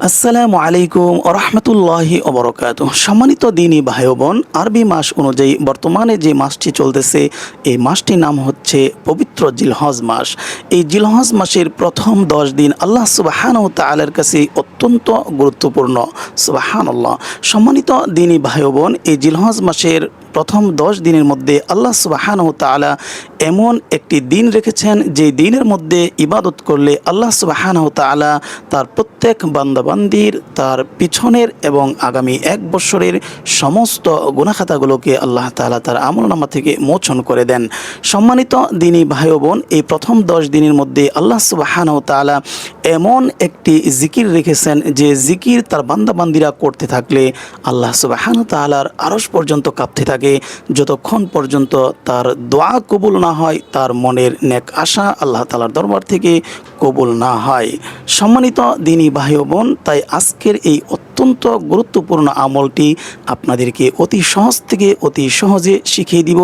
আসসালামু আলাইকুম ওরহমতুল্লাহি ওবরকাতুহ। সম্মানিত দিনী ভাই বোন, আরবি মাস অনুযায়ী বর্তমানে যে মাসটি চলতেছে এই মাসটির নাম হচ্ছে পবিত্র জিলহজ মাস। এই জিলহজ মাসের প্রথম 10 দিন আল্লাহ সুবহানাহু ওয়া তাআলার কাছে অত্যন্ত গুরুত্বপূর্ণ। সুবহানাল্লাহ। সম্মানিত দিনী ভাই বোন, এই জিলহজ মাসের প্রথম 10 দিনের মধ্যে আল্লাহ সুবহানাহু ওয়া তাআলা এমন একটি দিন রেখেছেন যে দিনের মধ্যে ইবাদত করলে আল্লাহ সুবহানাহু ওয়া তাআলা তার প্রত্যেক বান্দাবান্দির তার পিছনের এবং আগামী 1 বছরের সমস্ত গুনাহখাতাগুলোকে আল্লাহ তাআলা তার আমলনামা থেকে মোচন করে দেন। সম্মানিত দিনী ভাই বোন, এই প্রথম 10 দিনের মধ্যে আল্লাহ সুবহানাহু ওয়া তাআলা এমন একটি জিকির রেখেছেন যে জিকির তার বান্দাবান্দিরা করতে থাকলে আল্লাহ সুবহানাহু ওয়া তাআলার আরশ পর্যন্ত কাঁপতে থাকে, যতক্ষণ পর্যন্ত তার দোয়া কবুল না হয়, তার মনের নেক আশা আল্লাহ তাআলার দরবার থেকে কবুল না হয়। সম্মানিত দিনী ভাই বোন, তাই আজকের এই অত্যন্ত গুরুত্বপূর্ণ আমলটি আপনাদেরকে অতি সহজ থেকে অতি সহজে শিখিয়ে দিব।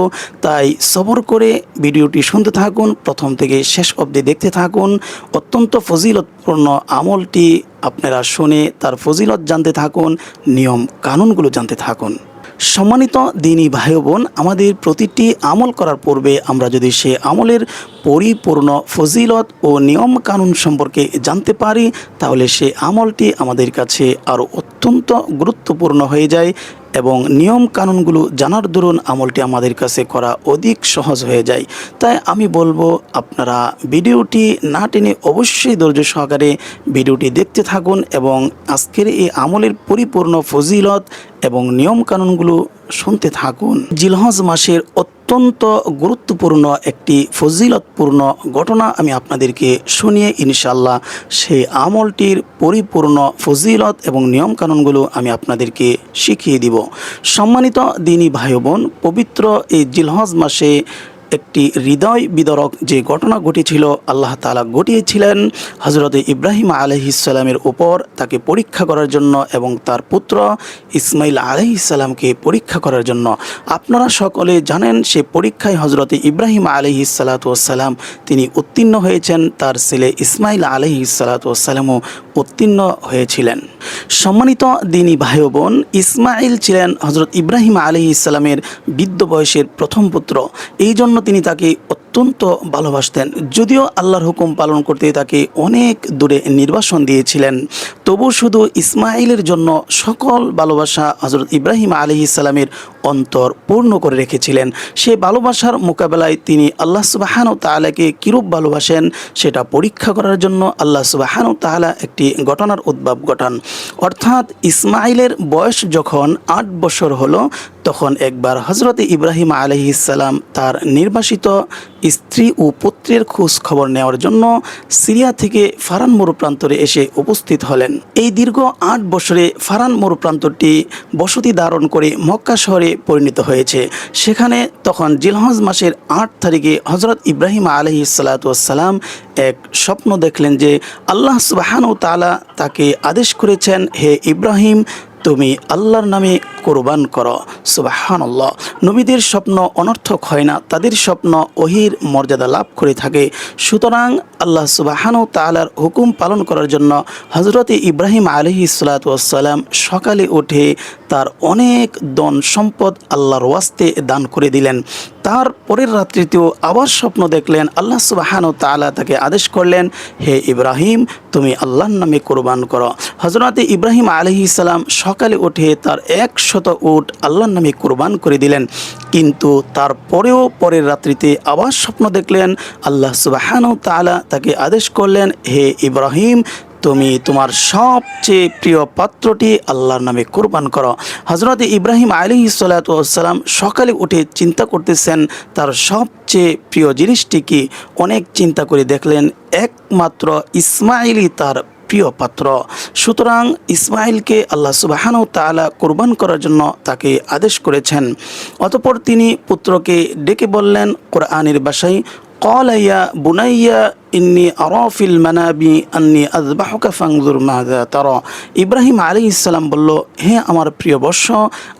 তাই সবর করে ভিডিওটি শুনতে থাকুন, প্রথম থেকে শেষ অবধি দেখতে থাকুন। অত্যন্ত ফজিলতপূর্ণ আমলটি আপনারা শুনে তার ফজিলত জানতে থাকুন, নিয়ম কানুনগুলো জানতে থাকুন। সম্মানিত দিনী ভাই বোন, আমাদের প্রতিটি আমল করার পূর্বে আমরা যদি সে আমলের পরিপূর্ণ ফজিলত ও নিয়ম কানুন সম্পর্কে জানতে পারি, তাহলে সে আমলটি আমাদের কাছে আরও অত্যন্ত গুরুত্বপূর্ণ হয়ে যায় এবং নিয়ম কানুনগুলো জানার দরুন আমলটি আমাদের কাছে করা অধিক সহজ হয়ে যায়। তাই আমি বলবো, আপনারা ভিডিওটি না টেনে অবশ্যই ধৈর্য সহকারে ভিডিওটি দেখতে থাকুন এবং আজকের এই আমলের পরিপূর্ণ ফজিলত এবং নিয়ম কানুনগুলো শুনতে থাকুন। জিলহজ মাসের অত্যন্ত গুরুত্বপূর্ণ একটি ফজিলতপূর্ণ ঘটনা আমি আপনাদেরকে শুনিয়ে ইনশাআল্লাহ সেই আমলটির পরিপূর্ণ ফজিলত এবং নিয়ম কানুনগুলো আমি আপনাদেরকে শিখিয়ে দিব। সম্মানিত দিনী ভাই বোন, পবিত্র এই জিলহজ মাসে একটি হৃদয় বিদারক যে ঘটনা ঘটেছিল, আল্লাহ তাআলা ঘটিয়েছিলেন হযরত ইব্রাহিম আলাইহিস সালামের উপর, তাকে পরীক্ষা করার জন্য এবং তার পুত্র ইসমাইল আলাইহিস সালামকে পরীক্ষা করার জন্য। আপনারা সকলে জানেন, সে পরীক্ষায় হযরত ইব্রাহিম আলাইহিস সালাতু ওয়াস সালাম তিনি উত্তীর্ণ হয়েছেন, তার ছেলে ইসমাইল আলাইহিস সালাতু ওয়াস সালামও উত্তীর্ণ হয়েছিলেন। সম্মানিত দিনী ভাই বোন, ইসমাইল ছিলেন হযরত ইব্রাহিম আলাইহিস সালামের বৃদ্ধ বয়সের প্রথম পুত্র। এই জন্য তিনি তাকে অত্যন্ত ভালোবাসতেন। যদিও আল্লাহর হুকুম পালন করতে তাকে অনেক দূরে নির্বাসন দিয়েছিলেন, তবু শুধু ইসমাইলের জন্য সকল ভালোবাসা হযরত ইব্রাহিম আলাইহিস সালামের অন্তর পূর্ণ করে রেখেছিলেন। সেই ভালোবাসার মোকাবেলায় তিনি আল্লাহ সুবহানাহু ওয়া তাআলাকে কিরূপ ভালোবাসেন সেটা পরীক্ষা করার জন্য আল্লাহ সুবহানাহু ওয়া তাআলা একটি ঘটনার উদ্ভব ঘটান। অর্থাৎ ইসমাইলের বয়স যখন 8 বছর হলো, তখন একবার হযরত ইব্রাহিম আলাইহিস সালাম তার নির্বাসিত স্ত্রী ও পুত্রের খোঁজ খবর নেওয়ার জন্য সিরিয়া থেকে ফারান মরুপ্রান্তরে এসে উপস্থিত হলেন। এই দীর্ঘ 8 বছরে ফারান মরুপ্রান্তরটি বসতি ধারণ করে মক্কা শহরে পরিণত হয়েছে। সেখানে তখন জিলহজ মাসের 8 তারিখে হযরত ইব্রাহিম আলাইহিস সালাতু ওয়াস সালাম এক স্বপ্ন দেখলেন যে আল্লাহ সুবহানাহু ওয়া তাআলা তাকে আদেশ করেছেন, হে ইব্রাহিম, তুমি আল্লাহর নামে কোরবান করো। সুবহানাল্লাহ। নবীদের স্বপ্ন অনর্থক হয় না, তাদের স্বপ্ন ওহীর মর্যাদা লাভ করে থাকে। সুতরাং আল্লাহ সুবহানাহু ওয়া তাআলার হুকুম পালন করার জন্য হযরত ইব্রাহিম আলাইহিস সালাতু ওয়াস সালাম সকালে উঠে তার অনেক ধন সম্পদ আল্লাহর ওয়াস্তে দান করে দিলেন। তার পরের রাত্রিতেও আবার স্বপ্ন দেখলেন, আল্লাহ সুবহানাহু ওয়া তাআলা তাকে আদেশ করলেন, হে ইব্রাহিম, তুমি আল্লাহর নামে কোরবান করো। হযরত ইব্রাহিম আলাইহিস সালাম সকালে উঠে তার 100 উট আল্লাহর নামে কোরবান করে দিলেন। কিন্তু তারপরেও পরের রাত্রিতে আবার স্বপ্ন দেখলেন, আল্লাহ সুবহানাহু ওয়া তাআলা তাকে আদেশ করলেন, হে ইব্রাহিম, তুমি তোমার সবচেয়ে প্রিয় পাত্রটি আল্লাহর নামে কোরবান করো। হযরত ইব্রাহিম আলাইহিস সালাতু ওয়াস সালাম সকালে উঠে চিন্তা করতেছেন তার সবচেয়ে প্রিয় জিনিসটি কি। অনেক চিন্তা করে দেখলেন একমাত্র ইসমাইলই তার প্রিয় পাত্র। সুতরাং ইসমাইলকে আল্লাহ সুবহানাহু ওয়া তাআলা কোরবান করার জন্য তাকে আদেশ করেছেন। অতঃপর তিনি পুত্রকে ডেকে বললেন কোরআনের ভাষায়, ক্বালা ইয়া বুনাইয়া ইন্নী আরা ফিল মানাবি আন্নী আযবাহুকা ফানজুর মাযা তারা। ইব্রাহিম আলাইহিস সালাম বলল, হে আমার প্রিয় বৎস,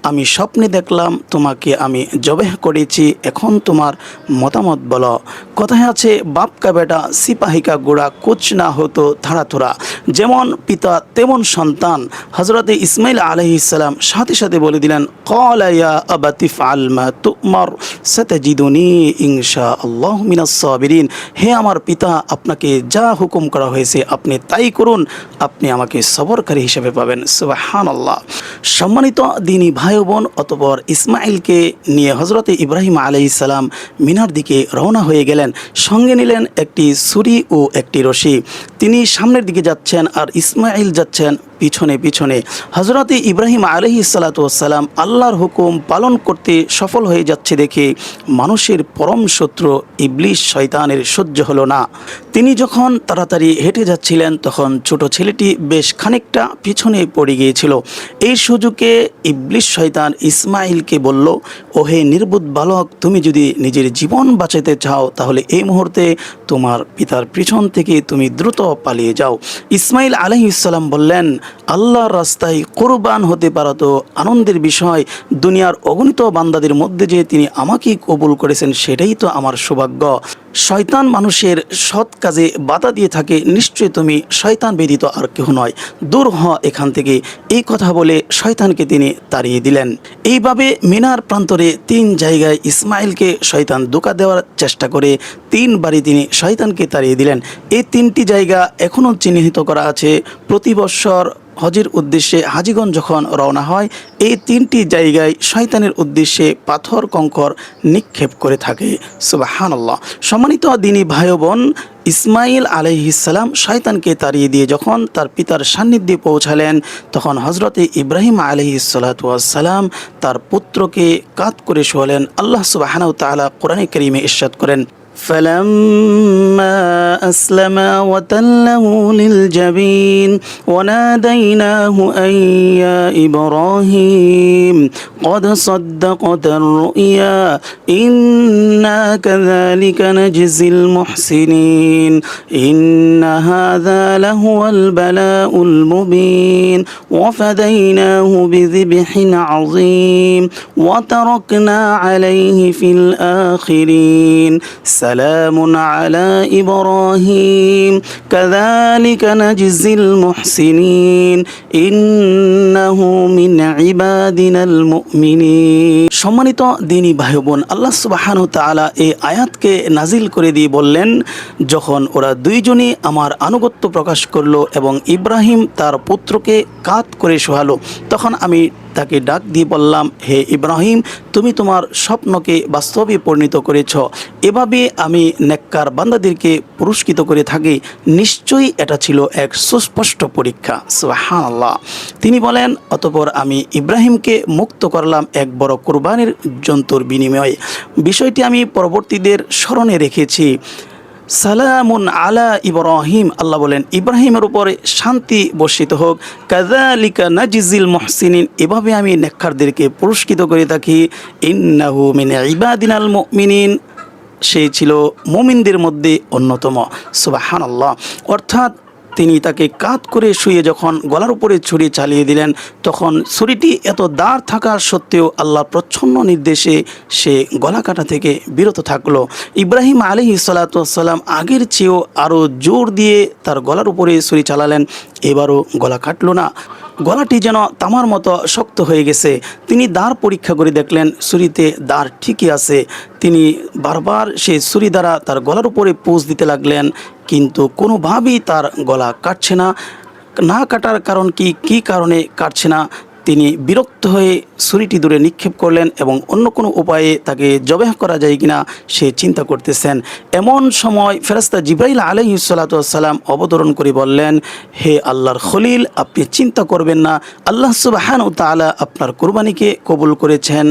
আমি স্বপ্নে দেখলাম তোমাকে আমি জবেহ করেছি, এখন তোমার মতামত বলো। কথায় আছে, বাপ কা বেটা সিপাহী কা গোড়া কুছ না হতো থাড়াথোড়া। যেমন পিতা তেমন সন্তান। হযরতে ইসমাইল আলাইহিস সালাম সাথে সাথে বলে দিলেন, ক্বালা ইয়া আবাতি ফাআল মা তু'মার সাতাজিদুনি ইনশাআল্লাহু মিনাস সাবিরিন। হে আমার পিতা, আপনাকে যা হুকুম করা হয়েছে আপনি তাই করুন, আপনি আমাকে সবরকারী হিসেবে পাবেন। সুবহানাল্লাহ। সম্মানিত দিনী ভাই বোন, অতঃপর ইসমাইলকে নিয়ে হযরতে ইব্রাহিম আলাইহিস সালাম মিনার দিকে রওনা হয়ে গেলেন। সঙ্গে নিলেন একটি ছুরি ও একটি রশি। তিনি সামনের দিকে যাচ্ছেন আর ইসমাইল যাচ্ছেন পিছনে পিছনে। হযরতে ইব্রাহিম আলাইহিস সালাতু ওয়াস সালাম আল্লাহর হুকুম পালন করতে সফল হয়ে যাচ্ছে দেখে মানুষের পরম শত্রু ইবলিস শয়তানের সহ্য হলো না। তিনি যখন তাড়াতাড়ি হেঁটে যাচ্ছিলেন তখন ছোট ছেলেটি বেশ খানিকটা পিছনে পড়ে গিয়েছিল। এই সুযোগে ইবলিস শয়তান ইসমাইলকে বলল, ওহে নির্বুদ্ধ বালক, তুমি যদি নিজের জীবন বাঁচাতে চাও তাহলে এই মুহূর্তে তোমার পিতার পিছন থেকে তুমি দ্রুত পালিয়ে যাও। ইসমাইল আলাইহিস সালাম বললেন, আল্লাহর রাস্তায় কুরবান হতে পারা তো আনন্দের বিষয়। দুনিয়ার অগণিত বান্দাদের মধ্যে যে তিনি আমাকেই কবুল করেছেন সেটাই তো আমার সৌভাগ্য। শয়তান মানুষের সৎ কাজে বাধা দিয়ে থাকে, নিশ্চয়ই তুমি শয়তান ব্যতীত আর কেহ নয়, দূর হ এখান থেকে। এই কথা বলে শয়তানকে তিনি তাড়িয়ে দিলেন। এইভাবে মিনার প্রান্তরে 3 জায়গায় ইসমাইলকে শয়তান ধোঁকা দেওয়ার চেষ্টা করে 3 বারই তিনি শয়তানকে তাড়িয়ে দিলেন। এই 3টি জায়গা এখনও চিহ্নিত করা আছে। প্রতি বৎসর হজের উদ্দেশ্যে হাজিগণ যখন রওনা হয় এই 3টি জায়গায় শয়তানের উদ্দেশ্যে পাথর কঙ্কর নিক্ষেপ করে থাকে। সুবহানাল্লাহ। সম্মানিত দিনী ভাই বোন, ইসমাইল আলাইহিস সালাম শয়তানকে তাড়িয়ে দিয়ে যখন তার পিতার সান্নিধ্যে পৌঁছালেন তখন হযরতে ইব্রাহিম আলাইহিস সালাতু ওয়াস সালাম তার পুত্রকে কাঁধ করে শোয়ালেন। আল্লাহ সুবহানাহু ওয়া তাআলা কোরআনে কারীমে ইরশাদ করেন, فلما أسلما وتله للجبين وناديناه أن يا إبراهيم قد صدقت الرؤيا إنا كذلك نجزي المحسنين إن هذا لهو البلاء المبين وفديناه بذبح عظيم وتركنا عليه في الآخرين سلام على إبراهيم كذلك نجزي المحسنين إنه من عبادنا المؤمنين। সম্মানিত দিনী ভাই বোন, আল্লাহ সুবহানাহু ওয়া তাআলা এই আয়াতকে নাজিল করে দিয়ে বললেন, যখন ওরা দুইজনই আমার আনুগত্য প্রকাশ করলো এবং ইব্রাহিম তার পুত্রকে কাঁধ করে শোয়ালো, তখন আমি তাকে ডাক দিয়ে বললাম, হে ইব্রাহিম, তুমি তোমার স্বপ্নকে বাস্তবে পরিণত করেছ। এভাবে আমি নেককার বান্দাদেরকে পুরস্কৃত করে থাকি। নিশ্চয়ই এটা ছিল এক সুস্পষ্ট পরীক্ষা। সুবহানাল্লাহ। তিনি বলেন, অতঃপর আমি ইব্রাহিমকে মুক্ত করলাম এক বড় কুরবানির জন্তুর বিনিময়ে। বিষয়টি আমি পরবর্তীদের স্মরণে রেখেছি। সালামুন আলা ইব্রাহিম, আল্লাহ বলেন ইব্রাহিমের উপরে শান্তি বর্ষিত হোক। কাযালিকা নাজিজিল মুহসিনিন, এভাবে আমি নেককারদেরকে পুরস্কৃত করে থাকি। ইন্নাহু মিন ইবাদিনাল মুমিনিন, সে ছিল মুমিনদের মধ্যে অন্যতম। সুবহানাল্লাহ। অর্থাৎ তিনি তাকে কাঁধ করে শুয়ে যখন গলার উপরে ছুরি চালিয়ে দিলেন তখন ছুরিটি এত দাঁড় থাকা সত্ত্বেও আল্লাহর প্রচ্ছন্ন নির্দেশে সে গলা কাটা থেকে বিরত থাকলো। ইব্রাহিম আলাইহিস সালাতু ওয়াস সালাম আগের চেয়েও আরও জোর দিয়ে তার গলার উপরে ছুরি চালালেন, এবারও গলা কাটলো না। গলাটি যেন তামার মতো শক্ত হয়ে গেছে। তিনি দাঁড় পরীক্ষা করে দেখলেন ছুরিতে দাঁড় ঠিকই আছে। তিনি বারবার সেই ছুরি দ্বারা তার গলার উপরে পোঁচ দিতে লাগলেন, কিন্তু কোনোভাবেই তার গলা কাটছে না। না কাটার কারণ কি কারণে কাটছে না, তিনি বিরক্ত হয়ে ছুরিটি দূরে নিক্ষেপ করলেন এবং অন্য কোনো উপায়ে তাকে জবেহ করা যায় কিনা সে চিন্তা করতেছেন। এমন সময় ফেরেশতা জিবরাইল আলাইহিস সালাতু ওয়াস সালাম অবতরণ করে বললেন, হে আল্লাহর খলিল, আপনি চিন্তা করবেন না, আল্লাহ সুবহানাহু ওয়া তাআলা আপনার কুরবানিকে কবুল করেছেন।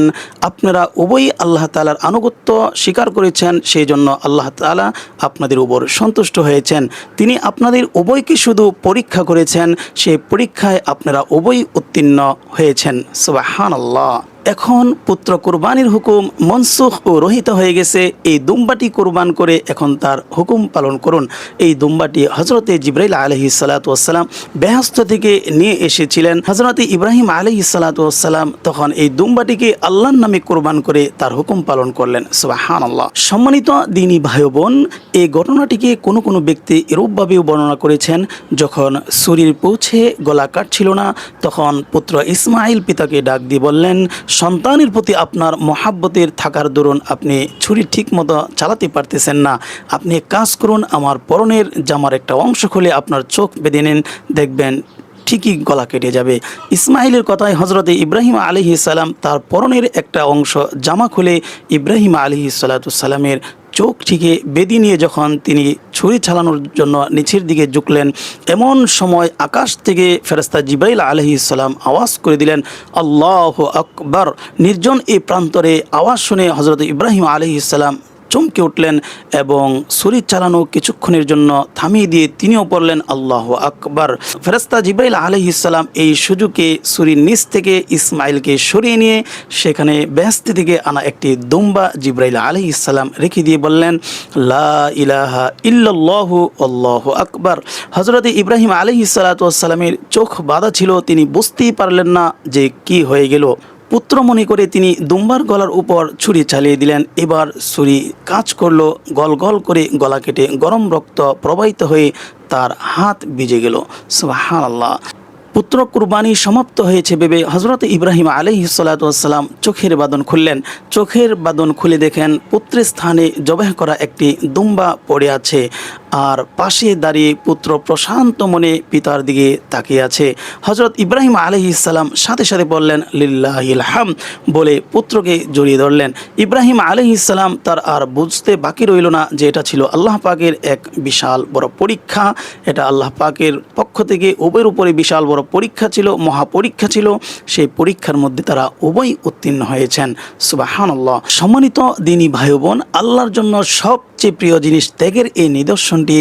আপনারা উভয়ই আল্লাহ তাআলার আনুগত্য স্বীকার করেছেন, সেই জন্য আল্লাহ তাআলা আপনাদের উপর সন্তুষ্ট হয়েছেন। তিনি আপনাদের উভয়কে শুধু পরীক্ষা করেছেন, সেই পরীক্ষায় আপনারা উভয়ই উত্তীর্ণ হয়েছেন। সুবহানাল্লাহ। এখন পুত্র কুরবানির হুকুম মনসুখ ও রহিত হয়ে গেছে। এই দুম্বাটি কুরবান করে এখন তার হুকুম পালন করুন। এই দুম্বাটি হজরতে জিব্রাইল আলাইহিস সালাতু ওয়াসসালাম বেহেশত থেকে নিয়ে এসেছিলেন। হজরতে ইব্রাহিম আলাইহিস সালাতু ওয়াসসালাম তখন এই দুম্বাটিকে আল্লাহর নামে কুরবান করে তার হুকুম পালন করলেন। সুবহানাল্লাহ। সম্মানিত দিনী ভাই বোন, এই ঘটনাটিকে কোনো কোনো ব্যক্তি এরূপভাবেও বর্ণনা করেছেন, যখন ছুরির পৌঁছে গলা কাটছিল না, তখন পুত্র ইসমাইল পিতাকে ডাক দিয়ে বললেন, সন্তানের প্রতি আপনার মহাব্বতের থাকার দরুন আপনি ছুরি ঠিক মতো চালাতে পারতেছেন না। আপনি এক কাজ করুন, আমার পরনের জামার একটা অংশ খুলে আপনার চোখ বেঁধে নিন, দেখবেন ঠিকই গলা কেটে যাবে। ইসমাইলের কথায় হজরতে ইব্রাহিম আলাইহিস সালাম তার পরনের একটা অংশ জামা খুলে ইব্রাহিম আলাইহিস সালামের চোখ থেকে বেদি নিয়ে যখন তিনি ছুরি চালানোর জন্য নিচের দিকে ঝুঁকলেন, এমন সময় আকাশ থেকে ফেরেশতা জিব্রাইল আলাইহিস সালাম আওয়াজ করে দিলেন, আল্লাহু আকবার। নির্জন এই প্রান্তরে আওয়াজ শুনে হজরত ইব্রাহিম আলাইহিস সালাম চমকে উঠলেন এবং ছুরি চালানো কিছুক্ষণের জন্য থামিয়ে দিয়ে তিনিও পড়লেন আল্লাহু আকবার। ফেরেশতা জিব্রাইল আলাইহিস সালাম এই সুযোগে ছুরির নিচ থেকে ইসমাইলকে সরিয়ে নিয়ে সেখানে বেহেশত থেকে আনা একটি দুম্বা জিব্রাইল আলাইহিস সালাম রেখে দিয়ে বললেন, লা ইলাহা ইল্লাল্লাহু আল্লাহু আকবার। হযরত ইব্রাহিম আলাইহিস সালাতু ওয়াস সালামের চোখ বাঁধা ছিল, তিনি বুঝতেই পারলেন না যে কি হয়ে গেল। পুত্র মনে করে তিনি দুম্বার গলার উপর ছুরি চালিয়ে দিলেন। এবার ছুরি কাজ করলো, গল গল করে গলা কেটে গরম রক্ত প্রবাহিত হয়ে তার হাত ভিজে গেল। সুবহানাল্লাহ। পুত্র কুরবানি সমাপ্ত হয়েছে ভেবে হজরত ইব্রাহিম আলাইহিস সালাতু ওয়াস সালাম চোখের বাঁধন খুললেন। চোখের বাঁধন খুলে দেখেন পুত্রের স্থানে জবাহ করা একটি দুম্বা পড়ে আছে, আর পাশে দাঁড়িয়ে পুত্র প্রশান্ত মনে পিতার দিকে তাকিয়ে আছে। হজরত ইব্রাহিম আলাইহিস সালাম সাথে সাথে বললেন, লিল্লাহিল হামদ বলে পুত্রকে জড়িয়ে ধরলেন। ইব্রাহিম আলাইহিস সালাম তার আর বুঝতে বাকি রইল না যে এটা ছিল আল্লাহ পাকের এক বিশাল বড় পরীক্ষা। এটা আল্লাহ পাকের পক্ষ থেকে উভয়ের উপরে বিশাল বড় পরীক্ষা ছিল, মহাপরীক্ষা ছিল। সেই পরীক্ষার মধ্যে তারা উভয় উত্তীর্ণ হয়েছেন। সুবহানাল্লাহ। সম্মানিত দিনী ভাই বোন, আল্লাহর জন্য সবচেয়ে প্রিয় জিনিস ত্যাগের এই নিদর্শনটি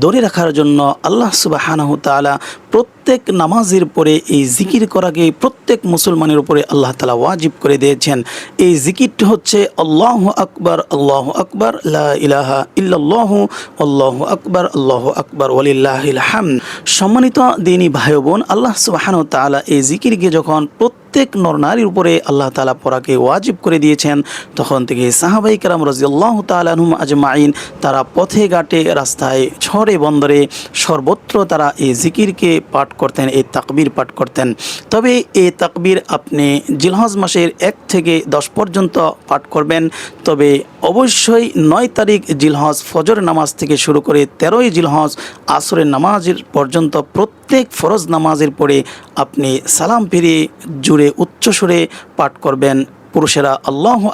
ধরে রাখার জন্য আল্লাহ সুবহানাহু তাআলা প্রত্যেক নামাজের পরে এই জিকির করাকে প্রত্যেক মুসলমানের উপরে আল্লাহ তাআলা ওয়াজিব করে দিয়েছেন। এই জিকিরটি হচ্ছে আল্লাহু আকবার, আল্লাহু আকবার, লা ইলাহা ইল্লাল্লাহু, আল্লাহু আকবার ওয়ালিল্লাহিল হামদ। সম্মানিত দিনী ভাই বোন, আল্লাহ সুবহানাহু তাআলা এই জিকিরকে যখন প্রত্যেক নরনারীর উপরে আল্লাহ তাআলা পড়াকে ওয়াজিব করে দিয়েছেন, তখন থেকে সাহাবায়ে কেরাম রাদিয়াল্লাহু তাআলা আনহুম আজমাইন তারা পথে ঘাটে, রাস্তায়, শহরে বন্দরে সর্বত্র তারা এই জিকিরকে পাঠ করতেন, এই তাকবীর পাঠ করতেন। তবে এই তাকবীর আপনি জিলহজ মাসের 1 থেকে 10 পর্যন্ত পাঠ করবেন। তবে অবশ্যই 9 তারিখ জিলহজ ফজর নামাজ থেকে শুরু করে 13ই জিলহজ আসরের নামাজের পর্যন্ত প্রত্যেক ফরজ নামাজের পরে আপনি সালাম ফিরিয়ে জুড়ে উচ্চস্বরে পাঠ করবেন। পুরুষেরা আল্লাহু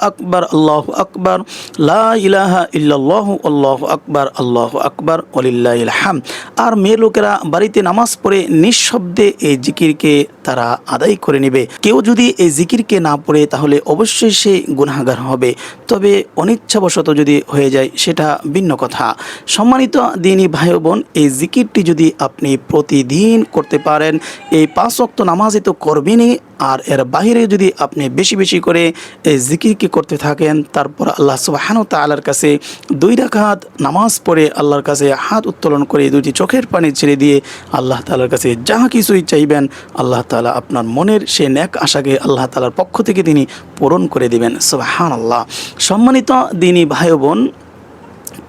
আকবার, লা ইলাহা ইল্লাল্লাহু, আল্লাহু আকবার ওয়ালিল্লাহিল হামদ। আর মেয়ে লোকেরা বাড়িতে নামাজ পড়ে নিঃশব্দে এই জিকিরকে তারা আদায় করে নেবে। কেউ যদি এই জিকিরকে না পড়ে তাহলে অবশ্যই সে গুনাহগার হবে, তবে অনিচ্ছাবশত যদি হয়ে যায় সেটা ভিন্ন কথা। সম্মানিত দিনী ভাই বোন, এই জিকিরটি যদি আপনি প্রতিদিন করতে পারেন, এই 5 ওয়াক্ত নামাজে তো করবেনই, আর এর বাইরে যদি আপনি বেশি বেশি করে এই জিকিরকে করতে থাকেন, তারপর আল্লাহ সুবহানাহু তাআলার কাছে 2 রাকাত নামাজ পড়ে আল্লাহর কাছে হাত উত্তোলন করে 2টি চোখের পানি ছেড়ে দিয়ে আল্লাহ তাআলার কাছে যাহা কিছুই চাইবেন, আল্লাহ তাআলা আপনার মনের সেই নেক আশাকে আল্লাহ তাআলার পক্ষ থেকে তিনি পূরণ করে দিবেন। সুবহানাল্লাহ। সম্মানিত দিনী ভাই বোন,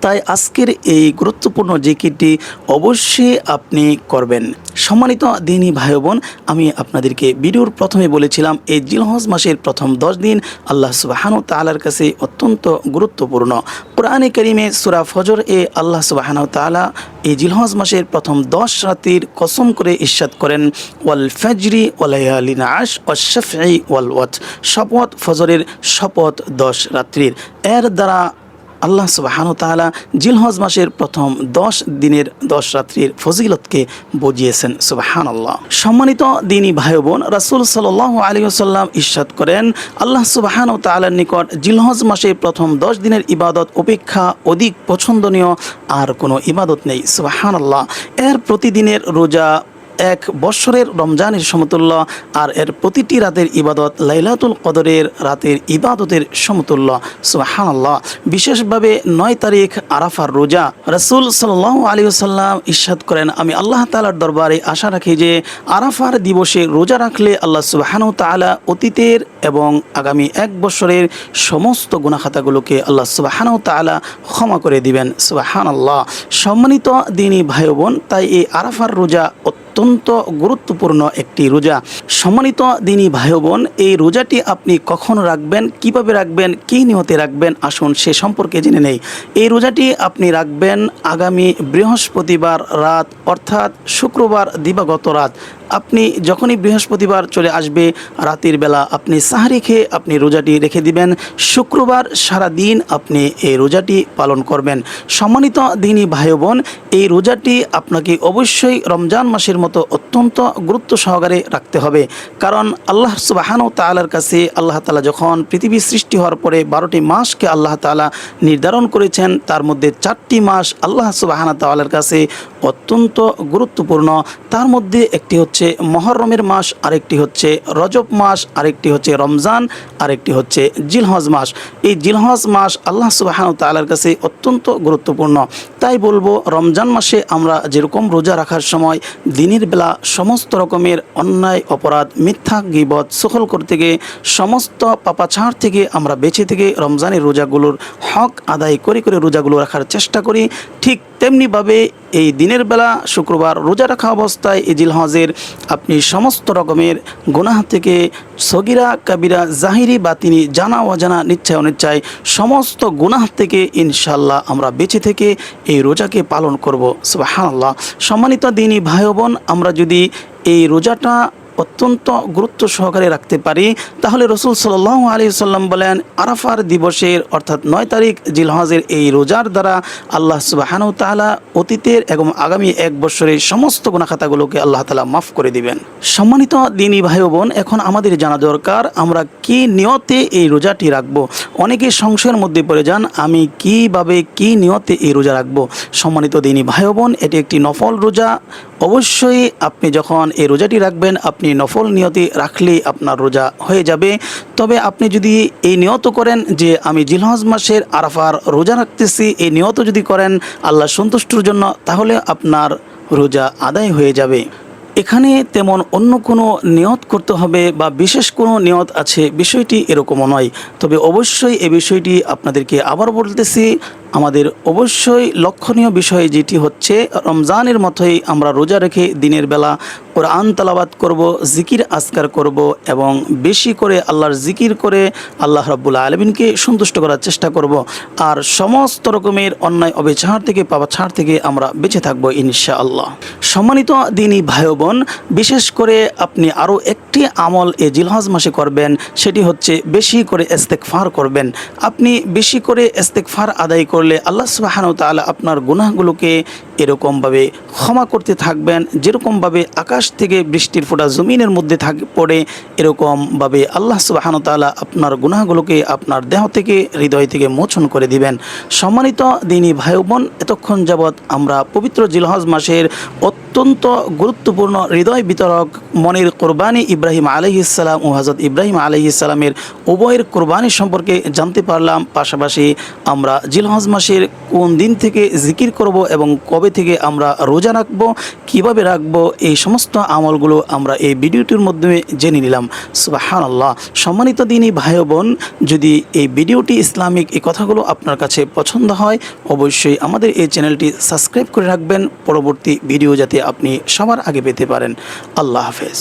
তাই আজকের এই গুরুত্বপূর্ণ জিকিরটি অবশ্যই আপনি করবেন। সম্মানিত দিনী ভাই বোন, আমি আপনাদেরকে ভিডিওর প্রথমে বলেছিলাম এই জিলহজ মাসের প্রথম 10 দিন আল্লাহ সুবহানাহু তাআলার কাছে অত্যন্ত গুরুত্বপূর্ণ। কোরআনে কারিমে সূরা ফজর এ আল্লাহ সুবহানাহু তাআলা এই জিলহজ মাসের প্রথম 10 রাতের কসম করে ইরশাদ করেন, ওয়াল ফাজরি ওয়া লায়ালিন আশ ওয়াশ শাফঈ ওয়াল ওয়াতর। শপথ ফজরের শপথ 10 রাত্রির। এর দ্বারা আল্লাহ সুবহানাহু তাআলা জিলহজ মাসের প্রথম 10 দিনের 10 রাত্রির ফজিলতকে বুঝিয়েছেন। সুবহানাল্লাহ। সম্মানিত দিনী ভাই বোন, রাসূল সাল্লাল্লাহু আলাইহি ওয়াসাল্লাম ইরশাদ করেন, আল্লাহ সুবহানাহু তাআলার নিকট জিলহজ মাসের প্রথম 10 দিনের ইবাদত অপেক্ষা অধিক পছন্দনীয় আর কোনো ইবাদত নেই। সুবহানাল্লাহ। এর প্রতিদিনের রোজা এক বৎসরের রমজানের সমতুল্য, আর এর প্রতিটি রাতের ইবাদত লাইলাতুল কদরের রাতের ইবাদতের সমতুল্য। সুবহানাল্লাহ। বিশেষভাবে ৯ তারিখ আরাফার রোজা। রাসূল সাল্লাল্লাহু আলাইহি ওয়াসাল্লাম ইরশাদ করেন, আমি আল্লাহ তাআলার দরবারে আশা রাখি যে আরাফার দিবসে রোজা রাখলে আল্লাহ সুবহানাহু ওয়া তাআলা অতীতের এবং আগামী এক বছরের সমস্ত গুনাহ খাতাগুলোকে আল্লাহ সুবহানাহু ওয়া তাআলা ক্ষমা করে দিবেন। সুবহানাল্লাহ। সম্মানিত দিনী ভাই বোন, তাই এই আরাফার রোজা অত্যন্ত গুরুত্বপূর্ণ একটি রোজা। সম্মানিত দিনী ভাই বোন, এই রোজাটি আপনি কখন রাখবেন, কিভাবে রাখবেন, কী নিয়তে রাখবেন, আসুন সে সম্পর্কে জেনে নেই। এই রোজাটি আপনি রাখবেন আগামী বৃহস্পতিবার রাত, অর্থাৎ শুক্রবার দিবাগত রাত। আপনি যখনই বৃহস্পতিবার চলে আসবে রাতের বেলা আপনি সাহরি খেয়ে আপনি রোজাটি রেখে দিবেন। শুক্রবার সারা দিন আপনি এই রোজাটি পালন করবেন। সম্মানিত দিনী ভাই বোন, এই রোজাটি আপনাকে অবশ্যই রমজান মাসের মতো অত্যন্ত গুরুত্ব সহকারে রাখতে হবে। কারণ আল্লাহ সুবহানাহু ওয়া তাআলার কাছে আল্লাহ তাআলা যখন পৃথিবী সৃষ্টি হওয়ার পরে 12টি মাসকে আল্লাহ তাআলা নির্ধারণ করেছেন, তার মধ্যে 4টি মাস আল্লাহ সুবহানাহু ওয়া তাআলার কাছে অত্যন্ত গুরুত্বপূর্ণ। তার মধ্যে একটি হচ্ছে মুহররমের মাস, আরেকটি হচ্ছে রজব মাস, আরেকটি হচ্ছে রমজান, আরেকটি হচ্ছে জিলহজ মাস। এই জিলহজ মাস আল্লাহ সুবহানাহু ওয়া তাআলার কাছে অত্যন্ত গুরুত্বপূর্ণ। তাই বলবো, রমজান মাসে আমরা যেরকম রোজা রাখার সময় দিনের বেলা সমস্ত রকমের অন্যায় অপরাধ, মিথ্যা গীবত সকল থেকে সমস্ত পাপাচার থেকে আমরা বেঁচে থেকে রমজানের রোজাগুলোর হক আদায় করে করে রোজাগুলো রাখার চেষ্টা করি, ঠিক তেমনিভাবে এই দিনের বেলা শুক্রবার রোজা রাখা অবস্থায় এই জিলহজের আপনি সমস্ত রকমের গুনাহ থেকে সগিরা কাবিরা জাহিরি বাতিনি জানা অজানা নিশ্চয় অনিচ্ছায় সমস্ত গুনাহ থেকে ইনশাল্লাহ আমরা বেঁচে থেকে এই রোজাকে পালন করব। সুবহানাল্লাহ। সম্মানিত দিনী ভাই বোন, আমরা যদি এই রোজাটা অত্যন্ত গুরুত্ব সহকারে রাখতে পারি, তাহলে রাসূল সাল্লাল্লাহু আলাইহি ওয়াসাল্লাম বলেন, আরাফার দিবসের অর্থাৎ ৯ তারিখ জিলহজের এই রোজার দ্বারা আল্লাহ সুবহানাহু ওয়া তাআলা অতীতের এবং আগামী এক বছরের সমস্ত গুনাহ খাতাগুলোকে আল্লাহ তাআলা মাফ করে দিবেন। সম্মানিত দিনী ভাই বোন, এখন আমাদের জানা দরকার আমরা কি নিয়তে এই রোজাটি রাখবো। অনেকে সংশয়ের মধ্যে পড়ে যান, আমি কিভাবে কি নিয়তে এই রোজা রাখবো। সম্মানিত দিনী ভাই বোন, এটি একটি নফল রোজা। অবশ্যই আপনি যখন এই রোজাটি রাখবেন আপনি নফল নিয়তে রাখলেই আপনার রোজা হয়ে যাবে। তবে আপনি যদি এই নিয়ত করেন যে আমি জিলহজ মাসের আরাফার রোজা রাখতেছি, এই নিয়ত যদি করেন আল্লাহ সন্তুষ্টির জন্য, তাহলে আপনার রোজা আদায় হয়ে যাবে। এখানে তেমন অন্য কোনো নিয়ত করতে হবে বা বিশেষ কোনো নিয়ত আছে বিষয়টি এরকমও নয়। তবে অবশ্যই এই বিষয়টি আপনাদেরকে আবার বলতেছি, আমাদের অবশ্যই লক্ষণীয় বিষয় যেটি হচ্ছে রমজানের মতোই আমরা রোজা রেখে দিনের বেলা কোরআন তেলাওয়াত করব, জিকির আজকার করব এবং বেশি করে আল্লাহর জিকির করে আল্লাহ রাব্বুল আলামিনকে সন্তুষ্ট করার চেষ্টা করব। আর সমস্ত রকমের অন্যায় অবিচার থেকে পাপাচার থেকে আমরা বেঁচে থাকবো ইনশাআল্লাহ। সম্মানিত দিনী ভাই বোন, বিশেষ করে আপনি আরও একটি আমল এই জিলহজ মাসে করবেন, সেটি হচ্ছে বেশি করে ইস্তেগফার করবেন। আপনি বেশি করে ইস্তেগফার আদায় করলে আল্লাহ সুবহানাহু ওয়া তাআলা আপনার গুনাহগুলোকে এরকমভাবে ক্ষমা করতে থাকবেন, যেরকমভাবে আকাশ থেকে বৃষ্টির ফোঁটা জমিনের মধ্যে পড়ে, এরকমভাবে আল্লাহ সুবহানাহু ওয়া তাআলা আপনার গুনাহগুলোকে আপনার দেহ থেকে হৃদয় থেকে মোচন করে দিবেন। সম্মানিত দিনী ভাই বোন, এতক্ষণ যাবৎ আমরা পবিত্র জিলহজ মাসের অত্যন্ত গুরুত্বপূর্ণ হৃদয় বিতরক মনের কোরবানি ইব্রাহিম আলাইহিস সালাম ও হযরত ইব্রাহিম আলাইহিস সালামের উভয়ের কোরবানি সম্পর্কে জানতে পারলাম। পাশাপাশি আমরা জিলহজ মাসের কোন দিন থেকে জিকির করব এবং কবে থেকে আমরা রোজা রাখবো, কিভাবে রাখবো, এই সমস্ত আমলগুলো আমরা এই ভিডিওটির মাধ্যমে জেনে নিলাম। সুবহানাল্লাহ। সম্মানিত দিনী ভাই বোন, যদি এই ভিডিওটি ইসলামিক এই কথাগুলো আপনার কাছে পছন্দ হয়, অবশ্যই আমাদের এই চ্যানেলটি সাবস্ক্রাইব করে রাখবেন, পরবর্তী ভিডিও যাতে আপনি সবার আগে পেতে পারেন। আল্লাহ হাফেজ।